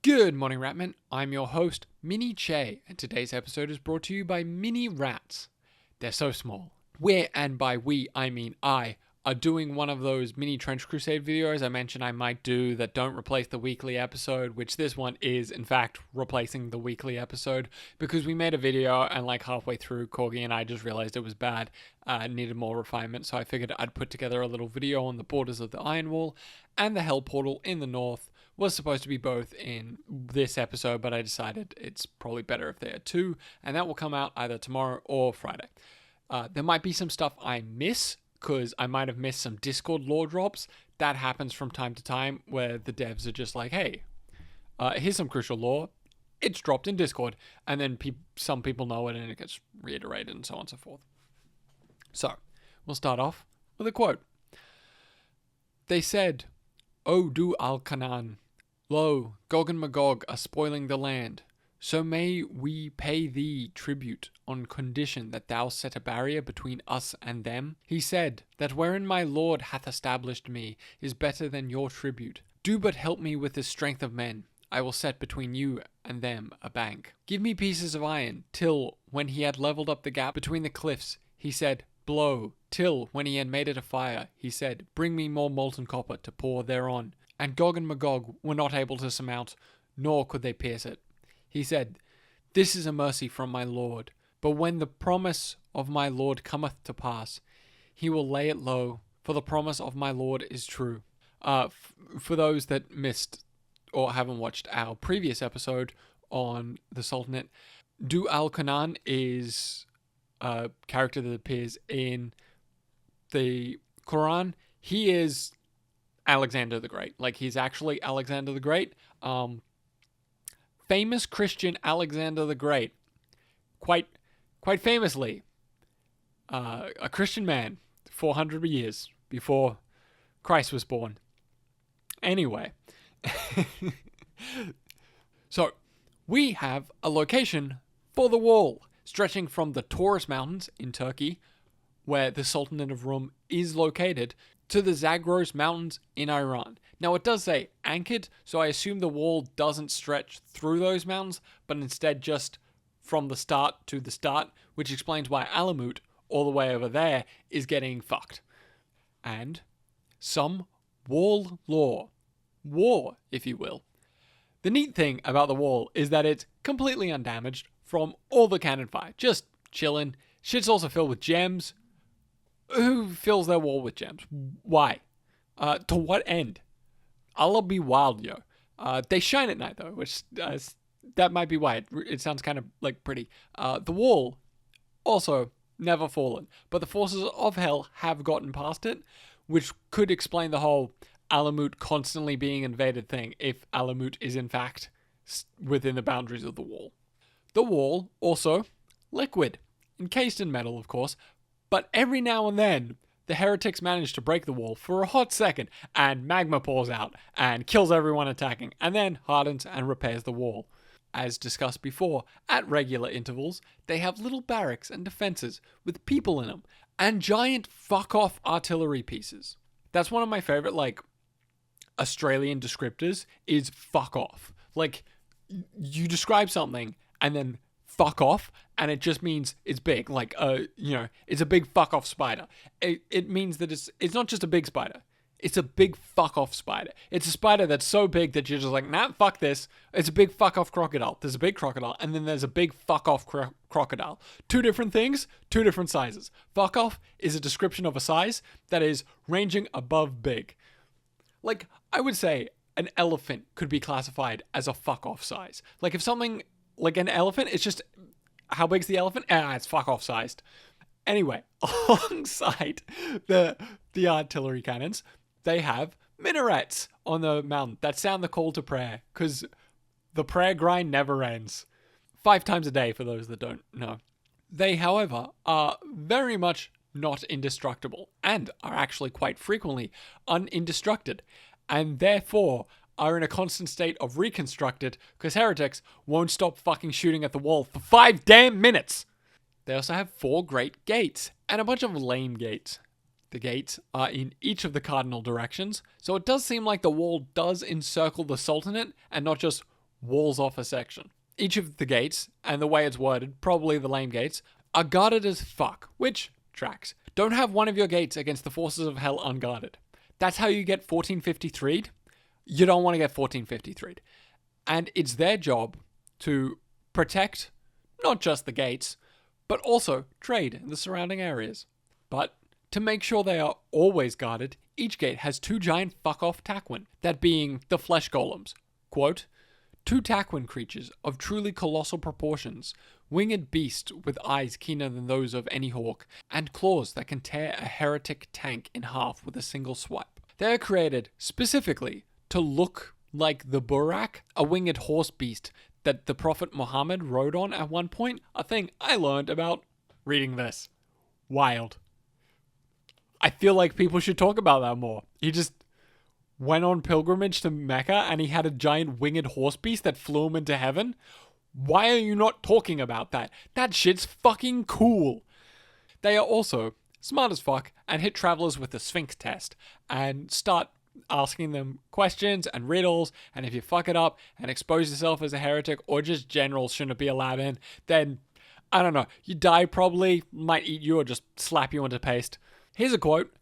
Good morning, Ratman. I'm your host, Mini Che, and today's episode is brought to you by Mini Rats. They're so small. And by we, I mean I, are doing one of those mini Trench Crusade videos I mentioned I might do that don't replace the weekly episode, which this one is, in fact, replacing the weekly episode, because we made a video and like halfway through, Corgi and I just realized it was bad, needed more refinement, so I figured I'd put together a little video on the borders of the Iron Wall and the Hell Portal in the north. Was supposed to be both in this episode, but I decided it's probably better if there are two, and that will come out either tomorrow or Friday. There might be some stuff I miss, because I might have missed some Discord lore drops. That happens from time to time, where the devs are just like, hey, here's some crucial lore. It's dropped in Discord, and then some people know it, and it gets reiterated, and so on and so forth. So, we'll start off with a quote. They said, "O Du Al-Kanan, lo, Gog and Magog are spoiling the land. So may we pay thee tribute on condition that thou set a barrier between us and them? He said, that wherein my Lord hath established me is better than your tribute. Do but help me with the strength of men. I will set between you and them a bank. Give me pieces of iron, till, when he had levelled up the gap between the cliffs, he said, blow, till, when he had made it a fire, he said, bring me more molten copper to pour thereon. And Gog and Magog were not able to surmount, nor could they pierce it. He said, this is a mercy from my Lord, but when the promise of my Lord cometh to pass, he will lay it low, for the promise of my Lord is true." For those that missed or haven't watched our previous episode on the Sultanate, Du Al-Kanan is a character that appears in the Quran. He is Alexander the Great. Like, he's actually Alexander the Great. Famous Christian Alexander the Great, quite famously, a Christian man 400 years before Christ was born. Anyway, so we have a location for the wall stretching from the Taurus Mountains in Turkey, where the Sultanate of Rum is located, to the Zagros Mountains in Iran. Now, it does say anchored, so I assume the wall doesn't stretch through those mountains, but instead just from the start to the start, which explains why Alamut, all the way over there, is getting fucked. And some wall lore. War, if you will. The neat thing about the wall is that it's completely undamaged from all the cannon fire. Just chilling. Shit's also filled with gems. Who fills their wall with gems? Why? To what end? Allah be wild, yo. They shine at night, though, which that might be why. It sounds kind of like pretty. The wall, also never fallen, but the forces of hell have gotten past it, which could explain the whole Alamut constantly being invaded thing, if Alamut is in fact within the boundaries of the wall. The wall, also, liquid. Encased in metal, of course, but every now and then, the heretics manage to break the wall for a hot second, and magma pours out and kills everyone attacking, and then hardens and repairs the wall. As discussed before, at regular intervals, they have little barracks and defenses with people in them, and giant fuck-off artillery pieces. That's one of my favorite, Australian descriptors, is fuck off. Like, you describe something, and then fuck off, and it just means it's big. Like, it's a big fuck off spider. It means that it's not just a big spider. It's a big fuck off spider. It's a spider that's so big that you're just like, nah, fuck this. It's a big fuck off crocodile. There's a big crocodile, and then there's a big fuck off crocodile. Two different things, two different sizes. Fuck off is a description of a size that is ranging above big. Like, I would say an elephant could be classified as a fuck off size. Like, if something like an elephant, it's just, how big's the elephant? It's fuck off sized. Anyway, alongside the artillery cannons, they have minarets on the mountain that sound the call to prayer, because the prayer grind never ends. 5 times a day, for those that don't know. They, however, are very much not indestructible, and are actually quite frequently unindestructed, and therefore are in a constant state of reconstructed, because heretics won't stop fucking shooting at the wall for 5 damn minutes. They also have 4 great gates, and a bunch of lame gates. The gates are in each of the cardinal directions, so it does seem like the wall does encircle the Sultanate, and not just walls off a section. Each of the gates, and the way it's worded, probably the lame gates, are guarded as fuck, which tracks. Don't have one of your gates against the forces of hell unguarded. That's how you get 1453'd. You don't want to get 1453'd. And it's their job to protect not just the gates, but also trade in the surrounding areas. But to make sure they are always guarded, each gate has 2 giant fuck-off Taquin, that being the flesh golems. Quote, 2 Taquin creatures of truly colossal proportions, winged beasts with eyes keener than those of any hawk, and claws that can tear a heretic tank in half with a single swipe. They are created specifically to look like the Burak, a winged horse beast that the Prophet Muhammad rode on at one point, a thing I learned about reading this. Wild. I feel like people should talk about that more. He just went on pilgrimage to Mecca and he had a giant winged horse beast that flew him into heaven. Why are you not talking about that? That shit's fucking cool. They are also smart as fuck and hit travelers with the Sphinx test and start asking them questions and riddles, and if you fuck it up and expose yourself as a heretic or just general shouldn't be allowed in, then I don't know, you die probably, might eat you or just slap you into paste. Here's a quote.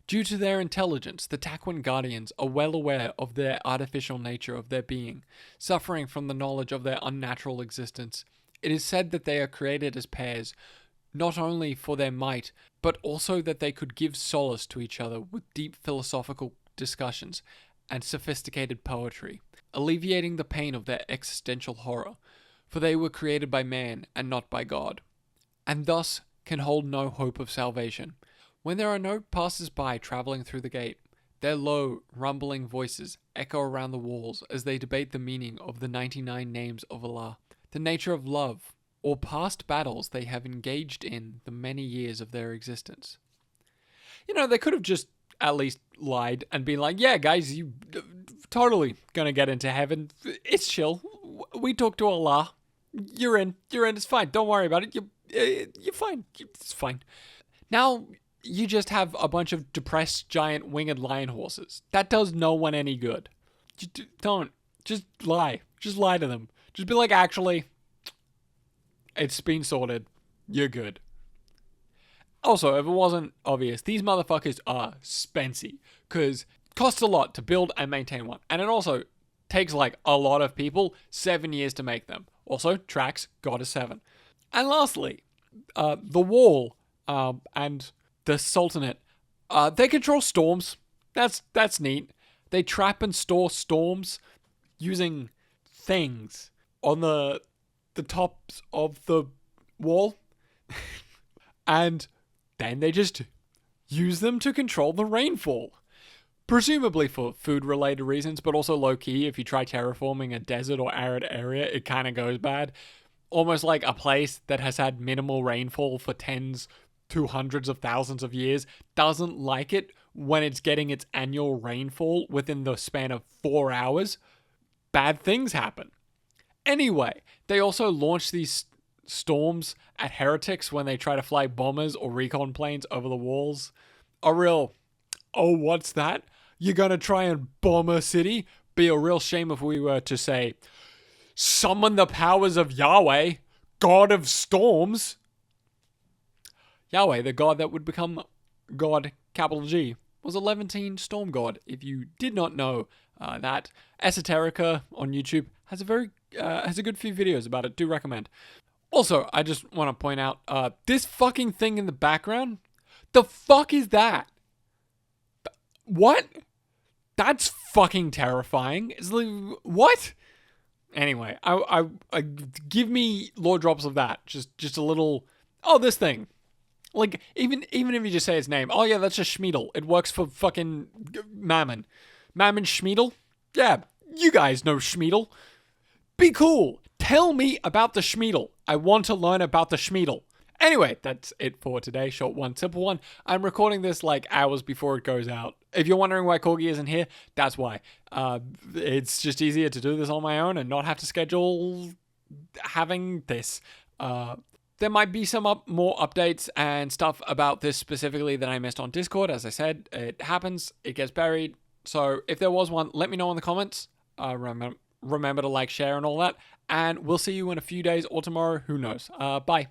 Due to their intelligence, the Taquin Guardians are well aware of their artificial nature of their being, suffering from the knowledge of their unnatural existence. It is said that they are created as pairs, not only for their might, but also that they could give solace to each other with deep philosophical discussions and sophisticated poetry, alleviating the pain of their existential horror, for they were created by man and not by God, and thus can hold no hope of salvation. When there are no passers-by traveling through the gate, their low, rumbling voices echo around the walls as they debate the meaning of the 99 names of Allah, the nature of love, or past battles they have engaged in the many years of their existence. You know, they could have just at least lied and been like, yeah, guys, you totally gonna get into heaven. It's chill. We talk to Allah. You're in. It's fine. Don't worry about it. You're fine. It's fine. Now, you just have a bunch of depressed giant winged lion horses. That does no one any good. Don't. Just lie. Just lie to them. Just be like, actually, it's been sorted. You're good. Also, if it wasn't obvious, these motherfuckers are spency, because it costs a lot to build and maintain one. And it also takes like a lot of people 7 years to make them. Also, tracks, God is 7. And lastly, the wall and the Sultanate, they control storms. That's neat. They trap and store storms using things on the tops of the wall. And then they just use them to control the rainfall. Presumably for food-related reasons, but also low-key, if you try terraforming a desert or arid area, it kind of goes bad. Almost like a place that has had minimal rainfall for tens to hundreds of thousands of years doesn't like it when it's getting its annual rainfall within the span of 4 hours. Bad things happen. Anyway, they also launch these storms at heretics when they try to fly bombers or recon planes over the walls. A real, oh, what's that? You're gonna try and bomb a city? Be a real shame if we were to say, summon the powers of Yahweh, God of storms. Yahweh, the god that would become God, capital G, was a Levantine storm god. If you did not know that, Esoterica on YouTube has a good few videos about it. Do recommend. Also, I just want to point out, this fucking thing in the background, the fuck is that? What? That's fucking terrifying. It's like, what? Anyway, I give me lore drops of that. Just a little, oh, this thing. Like, even if you just say its name, oh yeah, that's just Schmiedel. It works for fucking Mammon. Mammon Schmiedel? Yeah, you guys know Schmiedel. Be cool. Tell me about the Schmiedel. I want to learn about the Schmiedel. Anyway, that's it for today. Short one, simple one. I'm recording this like hours before it goes out. If you're wondering why Corgi isn't here, that's why. It's just easier to do this on my own and not have to schedule having this. There might be some more updates and stuff about this specifically that I missed on Discord. As I said, it happens. It gets buried. So if there was one, let me know in the comments. remember to like, share, and all that. And we'll see you in a few days or tomorrow. Who knows? Bye.